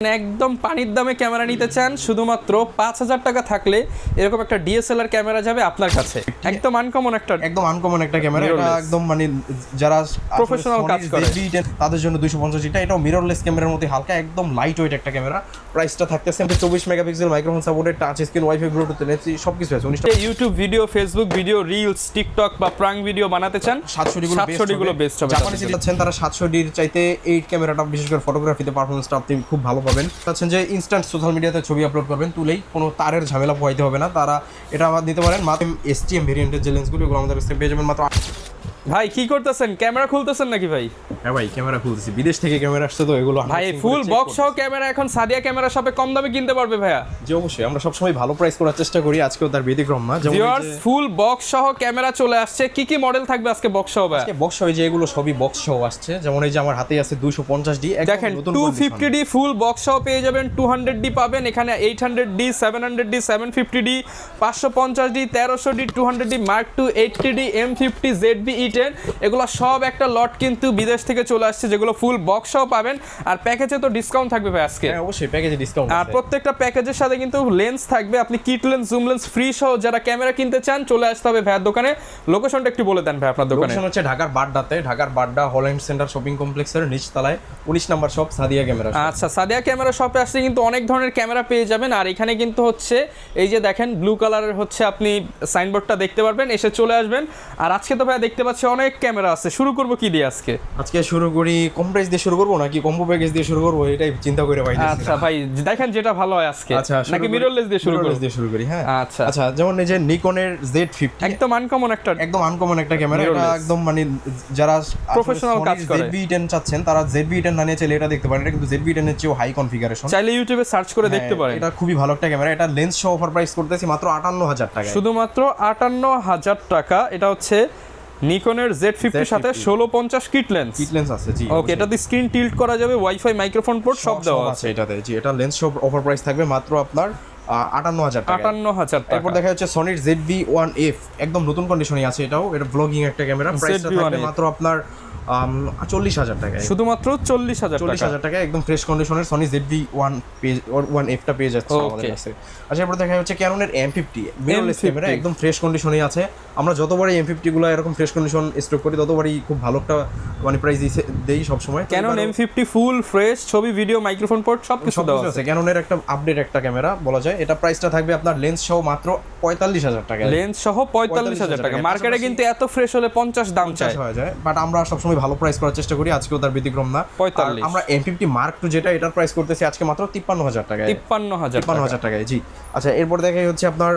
একদম পানির দামে ক্যামেরা নিতে চান শুধুমাত্র 5,000 টাকা থাকলে এরকম একটা ডিএসএলআর ক্যামেরা যাবে আপনার কাছে। একদম আনকমন একটা ক্যামেরা, এটা একদম মানে যারা প্রফেশনাল কাজ করে তাদের জন্য 250 টা। এটাও মিররলেস ক্যামেরার মধ্যে হালকা একদম লাইট ওয়েট একটা ক্যামেরা। প্রাইসটা থাকতেছে 24 megapixel microphone supported, touch screen, wifi, Bluetooth, NFC সবকিছু আছে। YouTube video, Facebook video, reels, TikTok বা প্রাঙ্ক ভিডিও বানাতে চান 700 গুলো বেস্ট হবে। জাপানি সিরিজ আছেন তারা 700 ডির চাইতে 8 ক্যামেরাটা বিশেষ করে ফটোগ্রাফিতে পারফরম্যান্সটা আপনি খুব ভালো পাবেন। চাচ্ছেন যে ইনস্ট্যান্ট সোশ্যাল মিডিয়াতে ছবি আপলোড করবেন, তুলেই কোনো তারের ঝামেলা পোহাইতে হবে না, তারা এটা আবার নিতে পারেন। মাত্র এসটিএম ভেরিয়েন্টের যে লেন্সগুলো এগুলো আমাদের কাছে পেয়ে যাবেন মাত্র। ভাই কি করতেছেন? ক্যামেরা খুলতেছেন নাকি ভাই? হ্যাঁ ভাই, ক্যামেরা খুলতেছি, বিদেশ থেকে ক্যামেরা আসছে তো এগুলো ভাই ফুল বক্স সহ ক্যামেরা এখন সাদিয়া ক্যামেরা শপে কম দামে কিনতে পারবে ভাইয়া। জি অবশ্যই, আমরা সবসময় ভালো প্রাইস করার চেষ্টা করি, আজকেও তার ব্যতিক্রম না। ভিউয়ার্স ফুল বক্স সহ ক্যামেরা চলে আসছে। কি কি মডেল থাকবে আজকে বক্স সহ? ভাই বক্স সহ যে এগুলো সবই বক্স সহ আসছে, যেমন এই যে আমার হাতে আছে 250D, দেখেন 250D ফুল বক্স সহ পেয়ে যাবেন, 200D পাবেন এখানে, 800D, 700D, 750D, 550D, 1300D, 200D, Mark II, 80D, M50, ZV E10 এগুলো সব একটা লট কিন্তু বিদেশ থেকে চলে আসছে, যেগুলো ফুল বক্স সহ পাবেন। আর প্যাকেজে তো ডিসকাউন্ট থাকবে ভাই আজকে। হ্যাঁ অবশ্যই প্যাকেজে ডিসকাউন্ট আছে। আর প্রত্যেকটা প্যাকেজের সাথে কিন্তু লেন্স থাকবে, আপনি kit lens, zoom lens free সহ যারা ক্যামেরা কিনতে চান চলে আসতে হবে ভাইয়ের দোকানে। লোকেশনটা একটু বলে দেন ভাই আপনার দোকানে। লোকেশন হচ্ছে ঢাকার বাড্ডাতে, ঢাকার বাড্ডা হল্যান্ড সেন্টার শপিং কমপ্লেক্সের নিচতলায় 19 নম্বর শপ সাদিয়া ক্যামেরা। আচ্ছা, সাদিয়া ক্যামেরা শপে আসলে কিন্তু অনেক ধরনের ক্যামেরা পেয়ে যাবেন। আর এখানে কিন্তু হচ্ছে এই যে দেখেন ব্লু কালারের হচ্ছে আপনি সাইনবোর্ডটা দেখতে পারবেন, এসে চলে আসবেন। আর আজকে তো ভাই দেখতে পাচ্ছি অনেক ক্যামেরা আছে, শুরু করব কি দিয়ে আজকে? আজকে শুরু করি কম প্রাইস দিয়ে শুরু করব নাকি কম্বো প্যাকেজ দিয়ে শুরু করব, এটাই চিন্তা করে ভাই। আচ্ছা ভাই দেখেন যেটা ভালো হয় আজকে, নাকি মিররলেস দিয়ে শুরু করি? হ্যাঁ আচ্ছা আচ্ছা, যেমন এই যে নিকনের Z50 একদম আনকমন একটা ক্যামেরা, এটা একদম মানে যারা প্রফেশনাল কাজ করে ZV-E10 চাচ্ছেন তারা ZV-E10 না নিয়ে চাইলে এটা দেখতে পারেন। এটা কিন্তু ZV-E10 এর চেয়েও হাই কনফিগারেশন, চাইলে ইউটিউবে সার্চ করে দেখতে পারেন। এটা খুবই ভালো একটা ক্যামেরা। এটা লেন্স সহ অফার প্রাইস করতেছি মাত্র 58,000 টাকা, শুধুমাত্র 58,000 টাকা। এটা হচ্ছে নিকনের Z50 এর সাথে 1650 কিট লেন্স আছে। জি ওকে, এটাতে স্ক্রিন টিল্ট করা যাবে, ওয়াইফাই, মাইক্রোফোন পোর্ট সব দেওয়া আছে এটাতে। জি এটা লেন্স সহ অফার প্রাইস থাকবে মাত্র আপনার 58,000 টাকা। 58,000 টাকা। এরপর দেখা যাচ্ছে সনির ZV-1F, একদম নতুন কন্ডিশনে আছে এটাও। এটা ব্লগিং একটা ক্যামেরা, প্রাইসটা থাকবে মাত্র আপনার 40,000 টাকা, শুধুমাত্র 40,000 টাকা। একদম ফ্রেশ কন্ডিশনের সনি ZV-1F টা পেয়ে যাচ্ছে আমাদের কাছে। আচ্ছা এরপর দেখা যাচ্ছে ক্যাননের M50 মিররলেস ক্যামেরা, একদম ফ্রেশ কন্ডিশনে আছে। আমরা যতবারই M50 গুলো এরকম ফ্রেশ কন্ডিশন স্টক করি ততবারই খুব ভালো একটা মানে প্রাইস দেই সব সময়। ক্যানন M50 ফুল ফ্রেশ ছবি, ভিডিও, মাইক্রোফোন পোর্ট সবকিছু দেওয়া আছে। ক্যাননের একটা আপডেট একটা ক্যামেরা বলা যায়। এটা প্রাইসটা থাকবে আপনার লেন্স সহ মাত্র 45,000 টাকা। লেন্স সহ 45,000 টাকা। মার্কেটে কিন্তু এত ফ্রেশ হলে 50 দাম চায়, বাট আমরা সবসময় ভালো প্রাইস করার চেষ্টা করি, আজকেও তার ব্যতিক্রম না। 45 আমরা M50 Mark II যেটা, এটার প্রাইস করতেছি আজকে মাত্র 53,000 টাকা। 53,000 টাকায়। জি আচ্ছা, এরপর দেখাই হচ্ছে আপনার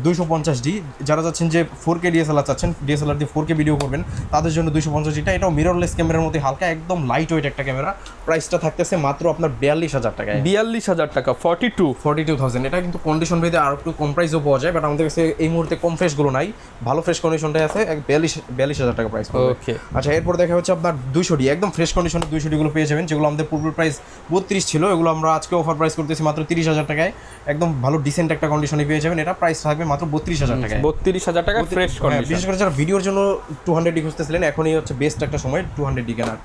250D, যারা চাচ্ছেন যে 4K DSLR চাচ্ছেন, DSLR দিয়ে 4K ভিডিও করবেন তাদের জন্য 250D টা। এটাও মিররলেস ক্যামেরার মধ্যে হালকা একদম লাইট ওয়েট একটা ক্যামেরা। প্রাইসটা থাকতেছে মাত্র আপনার 42,000 টাকায়। 42,000 টাকা, 42,000। এটা কিন্তু কন্ডিশন ভেদে আর একটু কম প্রাইসও পাওয়া যায়, বাট আমাদের কাছে এই মুহূর্তে কম ফ্রেশ গুলো নাই, ভালো ফ্রেশ কন্ডিশনটাই আছে। 42,000 টাকা প্রাইস। ওকে আচ্ছা এরপর দেখা হচ্ছে আপনার 200D, একদম ফ্রেশ কন্ডিশনের 200D গুলো পেয়ে যাবেন, যেগুলো আমাদের পূর্বের প্রাইস 32 ছিল, এগুলো আমরা আজকে অফার প্রাইস করতেছি মাত্র 30,000 টাকায়। একদম ভালো ডিসেন্ট একটা কন্ডিশনে পেয়ে যাবেন। এটা প্রাইস থাকবে মাত্র 32,000 টাকায়। 32,000 টাকা ফ্রেশ কন্ডিশন। বিশেষ করে যারা ভিডিওর জন্য 200D খুঁজতেছিলেন, এখনই হচ্ছে বেস্ট একটা সময় 200D কেনার।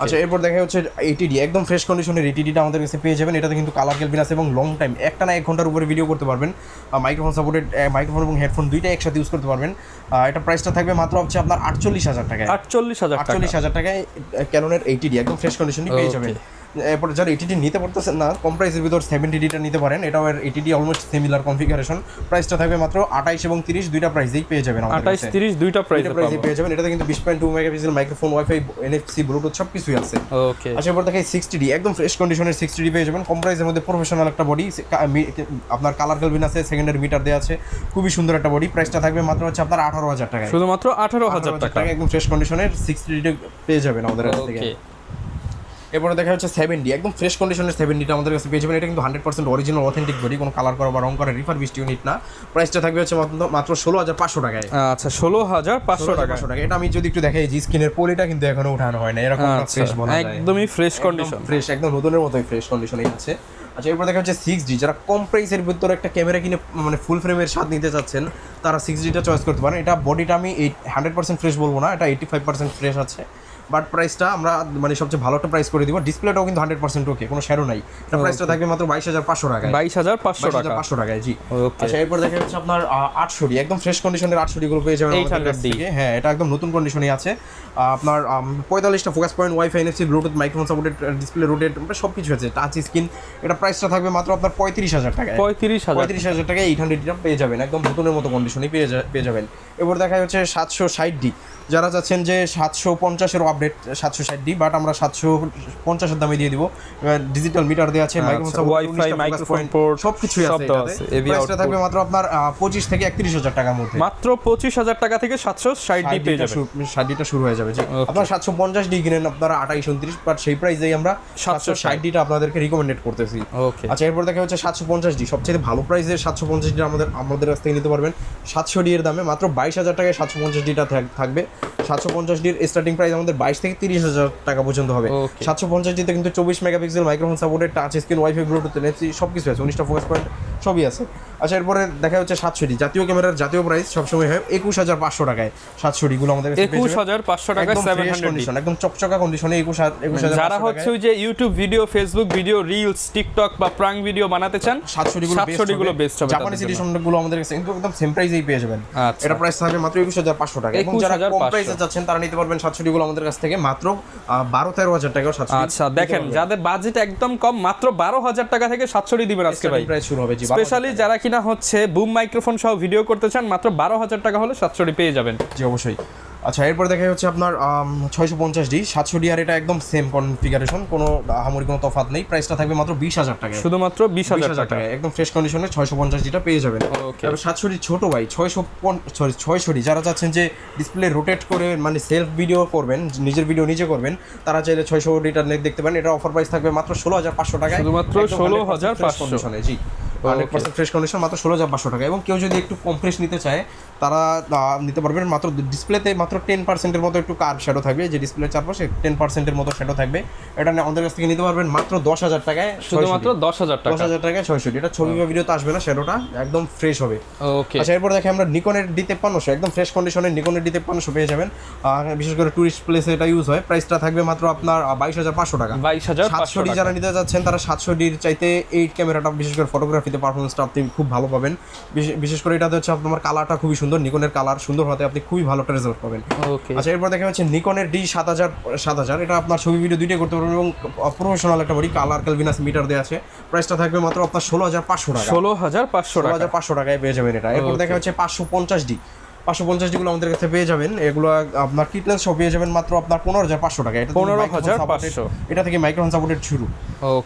আচ্ছা এরপর দেখা হচ্ছে 80D, একদম ফ্রেশ কন্ডিশনের 80Dটা আমাদের কাছে পেয়ে যাবেন। এটাতে কিন্তু কালার ক্যালভিন আছে এবং লং টাইম একটা না 1 ঘন্টার উপরে ভিডিও করতে পারবেন। মাইক্রোফোন সাপোর্টেড, মাইক্রোফোন এবং হেডফোন দুইটা একসাথে ইউজ করতে পারবেন। এটা প্রাইসটা থাকবে মাত্র হচ্ছে আপনার 48,000 টাকায়। 48,000 টাকায় ক্যাননের 80D একদম ফ্রেশ কন্ডিশনে পেয়ে যাবেন। এরপর যারা 80D নিতে পারতেছেন না, কম প্রাইসের ভিতর 70Dটা নিতে পারেন। এটাও 80D অলমোস্ট সিমিলার কনফিগারেশন। প্রাইসটা থাকবে মাত্র 28 এবং 30 দুইটা প্রাইসেই পেয়ে যাবেন। 28-30 দুইটা প্রাইসে পেয়ে যাবেন। এটাতে কিন্তু 20.2 megapixel microphone, wifi, NFC, Bluetooth সবকিছুই আছে। ওকে আচ্ছা এরপর দেখে 60D, একদম ফ্রেশ কন্ডিশনের 60D পেয়ে যাবেন। কম প্রাইসের মধ্যে প্রফেশনাল একটা বডি, আপনার কালার ক্যালভিন আছে, সেকেন্ডারি মিটার দেওয়া আছে, খুবই সুন্দর একটা বডি। প্রাইসটা থাকবে মাত্র হচ্ছে আপনার 18,000 টাকা, শুধুমাত্র 18,000 টাকা। একদম ফ্রেশ কন্ডিশনের 60D পেয়ে যাবেন আমাদের কাছ থেকে। এরপরে দেখা হচ্ছে 7D, একদম ফ্রেশ কন্ডিশনের 7Dটা আমাদের কাছে পেয়ে যাবেন। এটা কিন্তু 100% অরিজিনাল অথেন্টিক বডি, কোনো কালার করা বা রং করা রিফারবিশড ইউনিট না। প্রাইসটা থাকবে হচ্ছে মাত্র 16,500 টাকায়। আচ্ছা 16,500 টাকা। এটা আমি যদি একটু দেখাই, জি স্ক্রিনের পলিটা কিন্তু এখনো উঠানো হয় না, এরকম ফ্রেশ বলা যায়, একদমই ফ্রেশ কন্ডিশন, ফ্রেশ একদম নতুনের মতোই ফ্রেশ কন্ডিশনেই আছে। আচ্ছা এরপর দেখা হচ্ছে 6D, যারা কম প্রাইসের ভিতরে একটা ক্যামেরা কিনে মানে ফুল ফ্রেমের স্বাদ নিতে চাচ্ছেন তারা 6Dটা চয়েস করতে পারেন। এটা বডিটা আমি 100% ফ্রেশ বলবো না, এটা 85% ফ্রেশ আছে। বাট প্রাইসটা আমরা মানে সবচেয়ে ভালো একটা প্রাইস করে দিব। ডিসপ্লেটাও কিন্তু 100% ওকে, কোনো শ্যাডো নাই। এটা প্রাইসটা থাকবে মাত্র 22,500 টাকায়। 22,500 টাকা। 22,500 টাকায়, জি। ওকে। আচ্ছা, এরপর দেখা যাচ্ছে আপনার 800D, একদম ফ্রেশ কন্ডিশনের 800D গুলো পেয়ে যাবেন আমাদের কাছ 800D থেকে। হ্যাঁ, এটা একদম নতুন কন্ডিশনে আছে। আপনার 45টা focus point, WiFi, NFC, Bluetooth, microphone supported, display rotate, সব কিছু আছে, টাচ স্ক্রিন। এটা প্রাইসটা থাকবে মাত্র আপনার 35,000 টাকায়। 35,000 টাকায় 800D পেয়ে যাবেন, একদম নতুনের মতো কন্ডিশনে পেয়ে যাবেন। এবার দেখা যাচ্ছে 760D, যারা চাচ্ছেন যে 750-এর আপডেট 760D, বাট আমরা 750-এর দামে দিয়ে দিব। ডিজিটাল মিটার দেওয়া আছে, microphone support, wifi, microphone port, সবকিছুই আছে এটাতে। প্রাইসটা থাকবে মাত্র আপনার 25 থেকে 31,000 টাকার মধ্যে। মাত্র 25,000 টাকা থেকে 760D পেয়ে যাবেন। 60Dটা শুরু হয়ে যাবে, জি। আপনারা 750D কিনেন আপনারা 28-29, বাট সেই প্রাইসেই আমরা 760Dটা আপনাদেরকে রিকমেন্ডেড করতেছি। ওকে। আচ্ছা, এরপর দেখা হচ্ছে 750D, সবচেয়ে ভালো প্রাইসের 750D আমাদের কাছ থেকে নিতে পারবেন 700D এর দামে। মাত্র 22,000 টাকায় 750Dটা থাকবে। 750Dর স্টার্টিং প্রাইস আমাদের 22 থেকে 30,000 টাকা পর্যন্ত হবে। 750Dতে কিন্তু 24 megapixel, microphone supported, touch screen, wifi, Bluetooth, NFC সবকিছু আছে, 19টা ফোকাস পয়েন্ট সবই আছে। আচ্ছা, এরপরে দেখা হচ্ছে 700D, জাতীয় ক্যামেরার জাতীয় প্রাইস সবসময় হয় 21,500 টাকায়। 700D গুলো আমাদের কাছে 21,500 টাকায় 700D, একদম চকচকা কন্ডিশনে 21,000। যারা হচ্ছে ওই যে YouTube video, Facebook video, reels, TikTok বা প্রাঙ্ক ভিডিও বানাতে চান, 700D গুলো বেস্ট হবে। জাপানিজ এডিশন গুলো আমাদের কাছে কিন্তু একদম সেম প্রাইসেই পেয়ে যাবেন। এটা প্রাইস থাকবে মাত্র 21,500 টাকা। এবং যারা কম প্রাইসে যাচ্ছেন তারা নিতে পারবেন 700D গুলো আমাদের কাছ থেকে মাত্র 12-13,000 টাকা। 700D, আচ্ছা দেখেন, যাদের বাজেট একদম কম, মাত্র 12,000 টাকা থেকে 700D দিবেন আজকে ভাই। প্রাইস শুরু হবে, জি। স্পেশালি যারা কিনা হচ্ছে বুম মাইক্রোফোন সহ ভিডিও করতে চান, মাত্র 12,000 টাকা হলে 700D পেয়ে যাবেন। জি, অবশ্যই। আচ্ছা, এরপর দেখা হচ্ছে আপনার 650D, 700D, আর এটা একদম সেম কনফিগারেশন, কোনো আহামরি কোনো তফাৎ নেই। প্রাইসটা থাকবে মাত্র 20,000 টাকা, শুধুমাত্র 20,000 টাকা। একদম ফ্রেশ কন্ডিশনে 650Dটা পেয়ে যাবেন। তবে 700D ছোট ভাই, 600D যারা চাচ্ছেন যে ডিসপ্লে রোটেট করে মানে সেলফ ভিডিও করবেন, নিজের ভিডিও নিজে করবেন, তারা চাইলে 600Dটা দেখতে পারেন। এটা অফার প্রাইস থাকবে মাত্র 16,500 টাকায়, শুধুমাত্র 16,500। জি। 100% ফ্রেশ কন্ডিশন, মাত্র 16,500 টাকা। এবং কেউ যদি একটু কম ফ্রেশ নিতে চায় তারা নিতে পারবেন। মাত্র ডিসপ্লেতে মাত্র 10%-এর মতো একটু কার্ভ শ্যাডো থাকবে, যে ডিসপ্লের চারপাশে 10%-এর মতো শ্যাডো থাকবে। এটা আমাদের কাছ থেকে নিতে পারবেন মাত্র 10,000 টাকায়, শুধুমাত্র 10,000 টাকা। 10,000 টাকায় 600D। এটা ছবি বা ভিডিওতে আসবে না, শ্যাডোটা একদম ফ্রেশ হবে। ওকে। আচ্ছা, এরপর দেখে আমরা নিকনের D5300, একদম ফ্রেশ কন্ডিশনের নিকনের D5300 পেয়ে যাবেন। বিশেষ করে টুরিস্ট প্লেসে এটা ইউজ হয়। প্রাইসটা থাকবে মাত্র আপনার 22,500 টাকা। 700D যারা নিতে যাচ্ছেন তারা 700Dর চাইতে 8 ক্যামেরাটা, বিশেষ করে ফটোগ্রাফিতে পারফরমেন্সটা আপনি খুব ভালো পাবেন। বিশেষ করে এটাতে হচ্ছে আপনার কালারটা খুবই সুন্দর, নিকনের কালার সুন্দর হতে আপনি খুবই ভালো একটা রেজাল্ট পাবেন। ওকে। আচ্ছা, এরপর দেখা যাচ্ছে নিকনের D7000, এটা আপনার ছবি ভিডিও দুইটাই করতে পারবেন এবং প্রফেশনাল একটা বডি, কালার ক্যালভিনাস মিটার দেওয়া আছে। প্রাইসটা থাকবে মাত্র আপনার 16,500 টাকা। 16,500 টাকায় পেয়ে যাবেন এটা। এরপর দেখা যাচ্ছে 550D, 550D গুলো আমাদের কাছে পেয়ে যাবেন। এগুলো আপনার কিটলেন্স সহ পেয়ে যাবেন মাত্র আপনার 15,500 টাকা। এটা 15,500, এটা থেকে মাইক্রোফোন সাপোর্টেড শুরু।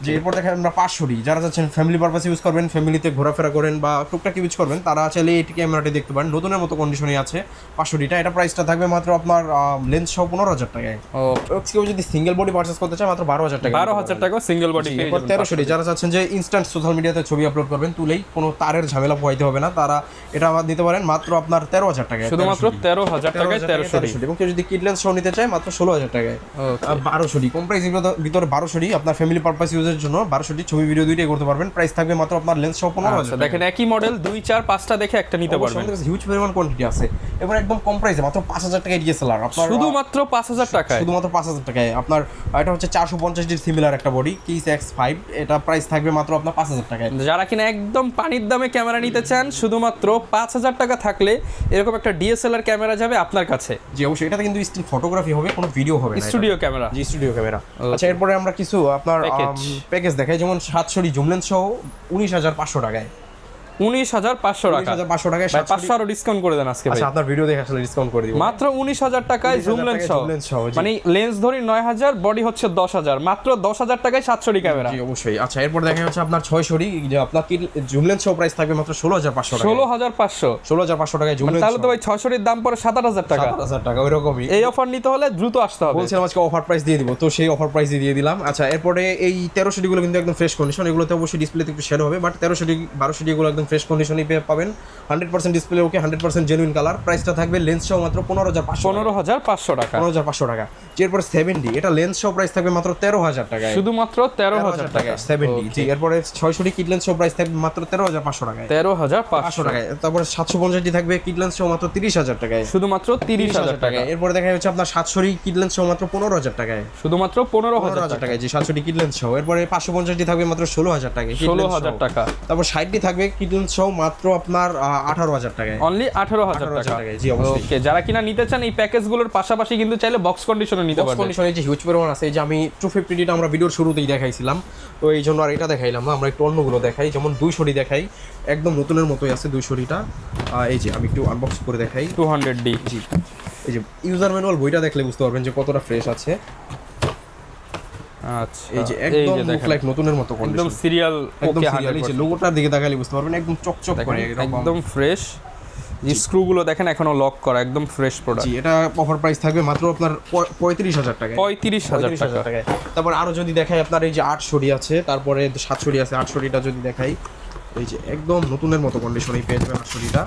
যে এরপর দেখেন আমরা 500D, যারা চাচ্ছেন ফ্যামিলি পারপাস ইউজ করবেন, ফ্যামিলিতে ঘোরাফেরা করেন বা টুকটাক ইউজ করবেন, তারা চাইলে এই ক্যামেরাটি দেখতে পারেন, নতুনের মতো কন্ডিশনে আছে 500Dটা। এটা প্রাইসটা থাকবে মাত্র আপনার লেন্স সহ 15,000 টাকায়। কেউ যদি সিঙ্গেল বডি পারচেজ করতে চায় মাত্র 12,000 টাকা। 12,000 টাকা সিঙ্গেল বডি পেয়ে যাবেন। 1300D, যারা চাচ্ছেন যে ইনস্ট্যান্ট সোশ্যাল মিডিয়াতে ছবি আপলোড করবেন, তুলেই কোনো তারের ঝামেলা পোহাইতে হবে না, তারা এটা নিতে পারেন মাত্র আপনার 13,000 টাকায়। শুধুমাত্র 13,000 টাকায় 1300D। এবং কেউ যদি কিডলেন্স সহ নিতে চায় মাত্র 16,000 টাকায়। 1200D, কম প্রাইসের ভিতরে 1200D আপনার ফ্যামিলি পারপাস ইউজের জন্য 1200D ছবি ভিডিও দুইটাই করতে পারবেন। প্রাইস থাকবে মাত্র আপনার লেন্স সহ 15,000। দেখেন একই মডেল 2, 4, 5টা দেখে একটা নিতে পারবেন। হিউজ পরিমাণ কোয়ান্টিটি আছে। এবার একদম কম প্রাইসে মাত্র 5,000 টাকায় DSLR আপনার, শুধুমাত্র 5,000 টাকায়, শুধুমাত্র 5,000 টাকায় আপনার। এটা হচ্ছে 450D সিমিলার একটা বডি, Keys X5, এটা প্রাইস থাকবে মাত্র আপনার 5,000 টাকায়। যারা কিনা একদম পানির দামে ক্যামেরা নিতে চান, শুধুমাত্র 5,000 টাকা থাকলে এরকম একটা DSLR ক্যামেরা যাবে আপনার কাছে। জি, অবশ্যই। এটাতে কিন্তু স্টিল ফটোগ্রাফি হবে, কোনো ভিডিও হবে না, স্টুডিও ক্যামেরা। জি, স্টুডিও ক্যামেরা। আচ্ছা, এরপরে আমরা কিছু আপনার প্যাকেজ দেখাই, যেমন 700D জুম লেন্স সহ 19,500 টাকায়। 19,500 টাকা। 19,500 টাকায় 500 আরো ডিসকাউন্ট করে দেন আজকে ভাই। আচ্ছা, আপনার ভিডিও দেখে আসলে ডিসকাউন্ট করে দিব। মাত্র 19,000 টাকায় জুম লেন্স সহ, মানে লেন্স ধরি 9,000, বডি হচ্ছে 10,000, মাত্র 10,000 টাকায় 700D ক্যামেরা। জি, অবশ্যই। আচ্ছা, এরপর দেখা হচ্ছে আপনার 600D, যে আপনার কি জুম লেন্স সহ প্রাইস থাকবে মাত্র 16,500 টাকা। 16,500 টাকায় জুম লেন্স। তাহলে তো ভাই 600D দাম পড়ে 7,000 টাকা। 7,000 টাকা ওইরকমই। এই অফার নিতে হলে দ্রুত আসতে হবে। বলছিলাম আজকে অফার প্রাইস দিয়ে দিব, তো সেই অফার প্রাইস দিয়ে দিলাম। আচ্ছা, এরপরে এই 1300D গুলো কিন্তু একদম ফ্রেশ কন্ডিশন, এগুলোতে অবশ্যই ডিসপ্লেতে একটু শ্যাডো হবে, বাট 1300D 1200D গুলো একদম ফ্রেশ কন্ডিশনই পাবেন, 100% ডিসপ্লে ওকে, 100% জেনুইন কালার। প্রাইসটা থাকবে লেন্স সহ মাত্র 15,500 টাকা। 15,500 টাকা। এরপরে 7D, এটা লেন্স সহ প্রাইস থাকবে মাত্র 13,000 টাকায়, শুধুমাত্র 13,000 টাকা 7D। জি, এরপরে 600D কিট লেন্স সহ প্রাইস থাকবে মাত্র 13,500 টাকায়, 13,500 টাকায়। তারপরে 750D থাকবে কিট লেন্স সহ মাত্র 30,000 টাকায়, শুধুমাত্র 30,000 টাকা। এরপরে দেখা যাচ্ছে আপনার 700D কিট লেন্স সহ মাত্র 15,000 টাকায়, শুধুমাত্র 15,000 টাকা। টাকায়। জি, 700D কিট লেন্স সহ। এরপরে 550D থাকবে মাত্র 16,000 টাকায়, 16,000 টাকা। তারপর 60D থাকবে কিট লেন্স সহ মাত্র আপনার 18,000 টাকায়, অনলি 18,000 টাকা। জি অবশ্যই। ওকে, যারা কিনা নিতে চান এই প্যাকেজগুলোর পাশাপাশি কিন্তু চাইলে বক্স কন্ডিশনও নিতে পারবেন। কন্ডিশনে যে হিউজ পরিমাণ আছে, এই যে আমি 250D টা আমরা ভিডিওর শুরুতেই দেখাইছিলাম, তো এই জন্য আর এটা দেখাইলাম না, আমরা একটু অন্যগুলো দেখাই। যেমন 200D দেখাই, একদম নতুনের মতোই আছে 200D টা। এই যে আমি একটু আনবক্স করে দেখাই। 200D। জি, এই যে ইউজার ম্যানুয়াল বইটা দেখলে বুঝতে পারবেন যে কতটা ফ্রেশ আছে। আচ্ছা, এই যে একদম লুক লাইক নতুনের মতো একদম কন্ডিশন, সিরিয়াল। একদম ওকে, সিরিয়াল। এই যে লোগোটার দিকে তাকালে বুঝতে পারবেন একদম চকচক করে, একদম ফ্রেশ। যে স্ক্রুগুলো দেখেন এখনো লক করা, একদম ফ্রেশ প্রোডাক্ট। জি, এটা অফার প্রাইস থাকবে মাত্র আপনার 35,000 টাকায়, 35,000 টাকা। তারপর আরো যদি দেখাই আপনার এই যে 800D আছে, তারপরে 700D আছে। 800Dটা যদি দেখাই, এই যে একদম নতুনের মতো কন্ডিশনেই পেয়ে যাবেন 800Dটা।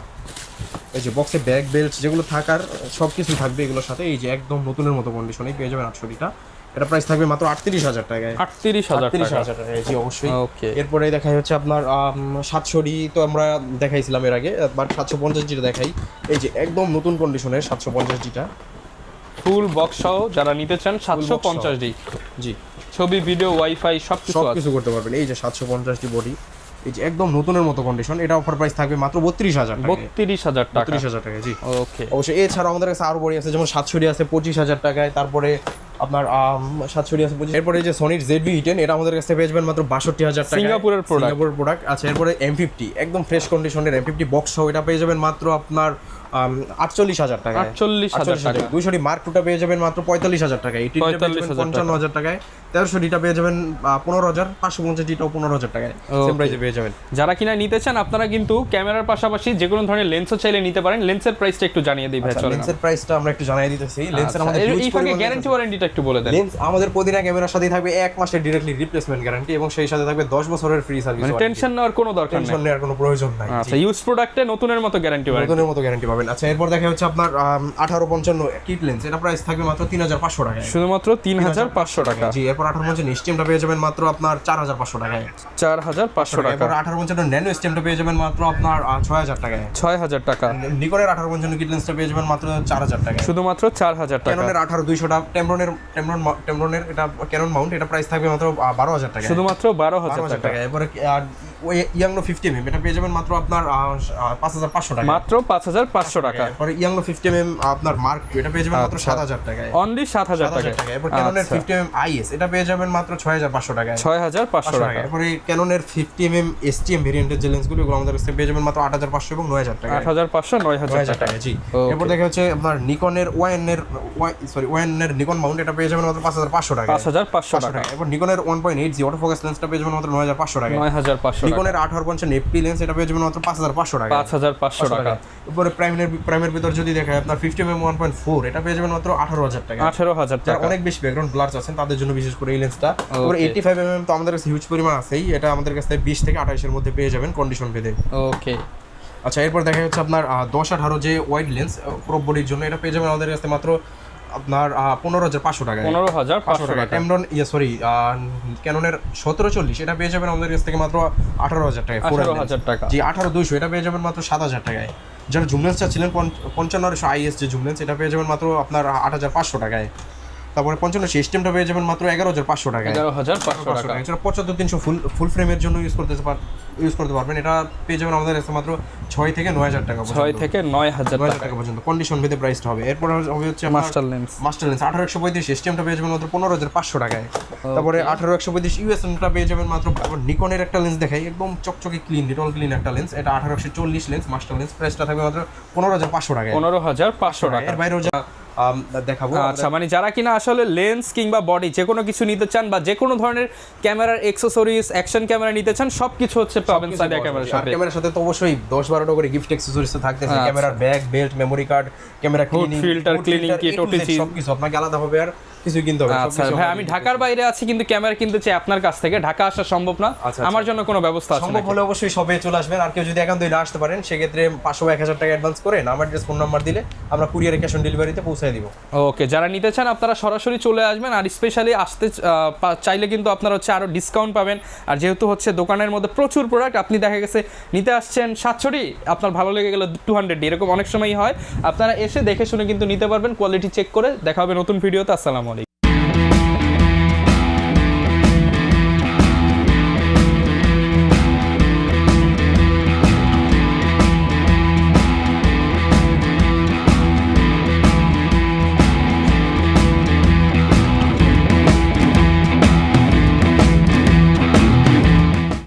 এই যে বক্সে ব্যাগ বেল্ট যেগুলো থাকার সব কিছু থাকবে এগুলোর সাথে। এই যে একদম নতুনের মতো কন্ডিশনেই পেয়ে যাবেন 800Dটা। এটা প্রাইস থাকবে মাত্র 38,000 টাকায়, 38,000 টাকায়। জি অবশ্যই। ওকে, এরপরে দেখাই হচ্ছে আপনার 700D তো আমরা দেখাইছিলাম এর আগে, বাট 750Dটা দেখাই। এই যে একদম নতুন কন্ডিশনের 750Dটা, ফুল বক্স সহ যারা নিতে চান 750D। জি, ছবি, ভিডিও, ওয়াইফাই সব কিছু করতে পারবেন। এই যে 750D বডি, এই যে একদম নতুনের মতো কন্ডিশন। এটা অফার প্রাইস থাকবে মাত্র 32,000 টাকা, 32,000 টাকা। 32,000 টাকা। জি ওকে, অবশ্যই। এছাড়াও আমাদের কাছে আরো বডি আছে, যেমন 700D আছে 25,000 টাকায়। তারপরে আপনার 700D আছে 25। এরপরে এই যে সোনির ZV-E10, এটা আমাদের কাছে পেয়ে যাবেন মাত্র 62,000 টাকা, সিঙ্গাপুরের প্রোডাক্ট। আচ্ছা, এরপরে M50 একদম ফ্রেশ কন্ডিশনের M50 বক্স সহ, এটা পেয়ে যাবেন মাত্র আপনার 48,000 টাকা, 48,000 টাকা। 200D Mark II টা পেয়ে যাবেন মাত্র 45,000 টাকায়, 55,000 টাকায়। 1300D টা পেয়ে যাবেন 15,000, 550D টাও 15,000 টাকায়, সেম প্রাইসে পেয়ে যাবেন। যারা কিনা নিতে চান আপনারা কিন্তু ক্যামেরার পাশাপাশি যে কোনো ধরনের লেন্সও চাইলে নিতে পারেন। লেন্সের প্রাইসটা একটু জানিয়ে দিই ভাই, চলেন। লেন্সের প্রাইসটা আমরা একটু জানিয়ে দিতেছি। লেন্সের আমাদের এই ফাঁকে গ্যারান্টি ওয়ারেন্টিটা একটু বলে দেন। লেন্স আমাদের প্রতিটা ক্যামেরার সাথেই থাকবে 1 মাসের ডাইরেক্টলি রিপ্লেসমেন্ট গ্যারান্টি, এবং সেই সাথে থাকবে 10 বছরের ফ্রি সার্ভিস। মানে টেনশন নেওয়ার কোনো দরকার নেই, টেনশন নেওয়ার কোনো প্রয়োজন নাই। আচ্ছা, ইউজ প্রোডাক্টে নতুনের মতো গ্যারান্টি ওয়ারেন্টি, নতুনের মতো গ্যারান্টি পাবেন। আচ্ছা, এরপর দেখা হচ্ছে আপনার 1855 কিট লেন্স, এটা প্রাইস থাকবে মাত্র 3,500 টাকায়, শুধুমাত্র 3,500 টাকা। জি, এরপর 1855 স্টেমটা পেয়ে যাবেন মাত্র আপনার 4,500 টাকায়, 4,500 টাকা। এরপর 1855 ন্যানো স্টেমটা পেয়ে যাবেন মাত্র আপনার 6,000 টাকায়, 6,000 টাকা। নিকনের 1855 কিট লেন্সটা পেয়ে যাবেন মাত্র 4,000 টাকায়, শুধুমাত্র 4,000 টাকা। ক্যাননের 18-200টা টেমরনের এটা ক্যানন মাউন্ট, এটা প্রাইস থাকবে মাত্র 12,000 টাকা, শুধুমাত্র 12,000 টাকা। এরপরে ইয়াংনো 50mm এটা পেয়ে যাবেন মাত্র আপনার 5,500 টাকা, মাত্র 5,500 টাকা। এরপরে ইয়াংনো 50mm আপনার মার্ক এটা পেয়ে যাবেন মাত্র 7,000 টাকায়, অনলি 7,000 টাকা। এরপর ক্যাননের 50mm IS এটা পেয়ে যাবেন মাত্র 6,500 টাকায়, 6,500 টাকা। এরপরে ক্যাননের 50mm STM ভেরিয়েন্টের যে লেন্সগুলো এগুলো আমাদের কাছে পেয়ে যাবেন মাত্র 8,500 এবং 9,000 টাকা, 8,500 9,000 টাকা। জি। এরপর দেখা হচ্ছে আপনার নিকনের ওয়ানের নিকন মাউন্ট এটা পেয়ে যাবেন মাত্র 5,500 টাকা, 5,500 টাকা। এরপর নিকনের 1.8G অটোফোকাস লেন্সটা পেয়ে যাবেন মাত্র 9,500 টাকা, 9,500 টাকা। নিকনের 1850 FP লেন্স এটা পেয়ে যাবেন মাত্র 5,500 টাকা, 5,500 টাকা। এরপরে প্রাইমের ভিতর যদি দেখায় আপনার 50mm 1.4 এটা পেয়ে যাবেন মাত্র 18,000 টাকা, 18,000 যারা টাকা। অনেক বেশি ব্যাকগ্রাউন্ড ব্লারস আছেন তাদের জন্য বিশেষ করে এই লেন্সটা। এরপর 85mm তো আমাদের কাছে হিউজ পরিমাণ আছেই, এটা আমাদের কাছে 20 থেকে 28 এর মধ্যে পেয়ে যাবেন কন্ডিশন ভেদে। ওকে, আচ্ছা, এরপর দেখা যাচ্ছে আপনার 10-18 যে ওয়াইড লেন্স ক্রপ বডির জন্য এটা পেয়ে যাবেন আমাদের কাছে মাত্র আপনার 15,500 টাকা, 15,500 টাকা। ক্যামরন ক্যাননের 1740 এটা পেয়ে যাবেন আমাদের কাছ থেকে মাত্র 18,000 টাকা, 18,000 টাকা। জি, 18-200 এটা পেয়ে যাবেন মাত্র 7,000 টাকায়। যারা জুম লেন্স চাচ্ছিলেন 5500 IS যে জুম লেন্স এটা পেয়ে যাবেন মাত্র আপনার 8,500 টাকায়। তারপরে 55 সিস্টেমটা পেয়ে যাবেন মাত্র 11,500 টাকায়, 11,500 টাকা। এছাড়া 75-300 ফুল ফ্রেমের জন্য ইউজ করতে পারবেন, এটা পেয়ে যাবেন আমাদের কাছে মাত্র 6 থেকে 9,000 টাকা, 6 থেকে 9,000 টাকা পর্যন্ত কন্ডিশন ভেদে প্রাইসটা হবে। এরপর হবে হচ্ছে মাস্টার লেন্স, 18-135 সিস্টেমটা পেয়ে যাবেন মাত্র 15,500 টাকায়। তারপরে 18-135 USM-টা পেয়ে যাবেন মাত্র নিকনের একটা লেন্স দেখাই, একদম চকচকে ক্লিন ডিটল ক্লিন একটা লেন্স, এটা 1840 লেন্স মাস্টার লেন্স, প্রাইসটা থাকবে মাত্র 15,500 টাকায়, 15,500 টাকা। এর বাইরেও যা দেখাবো। আচ্ছা, মানে যারা কিনা আসলে লেন্স কিংবা বডি যে কোনো কিছু নিতে চান বা যে কোনো ধরনের ক্যামেরার অ্যাকসেসরিজ অ্যাকশন ক্যামেরা নিতে চান সবকিছু হচ্ছে পাবেন সাদিয়া ক্যামেরার সাথে। ক্যামেরার সাথে তো অবশ্যই 10-12টা করে গিফট অ্যাকসেসরিজ তো থাকতেছে, ক্যামেরার bag belt memory card camera cleaning filter cleaning kit OTG সবকিছু আপনাকে আলাদাভাবে আর কিছুই কিনতে হবে না। আচ্ছা সবকিছু ভাই, আমরা আমি দিতে ঢাকার বাইরে আছি কিন্তু ক্যামেরা কিনতে চাই আপনার কাছ থেকে, ঢাকা আসা সম্ভব না, আচ্ছা। আমার জন্য কোনো ব্যবস্থা আছে সম্ভব নাকি? হলে অবশ্যই সবে চলে আসবেন। আর কেউ যদি একান্তই না আসতে পারেন সেক্ষেত্রে 500 বা 1000 টাকা অ্যাডভান্স করে নাম অ্যাড্রেস ফোন নাম্বার দিলে আমরা কুরিয়ারে ক্যাশ অন ডেলিভারিতে পৌঁছে দিব। ওকে, যারা নিতে চান আপনারা সরাসরি চলে আসবেন, আর স্পেশালি আসতে চাইলে কিন্তু আপনারা হচ্ছে আরও ডিসকাউন্ট পাবেন। আর যেহেতু হচ্ছে দোকানের মধ্যে প্রচুর প্রোডাক্ট, আপনি দেখা গেছে নিতে আসছেন 700 আপনার ভালো লেগে গেল 200, এরকম অনেক সময়ই হয়। আপনারা এসে দেখে শুনে কিন্তু নিতে পারবেন, কোয়ালিটি চেক করে। দেখা হবে নতুন ভিডিওতে। আসসালামু আলাইকুম।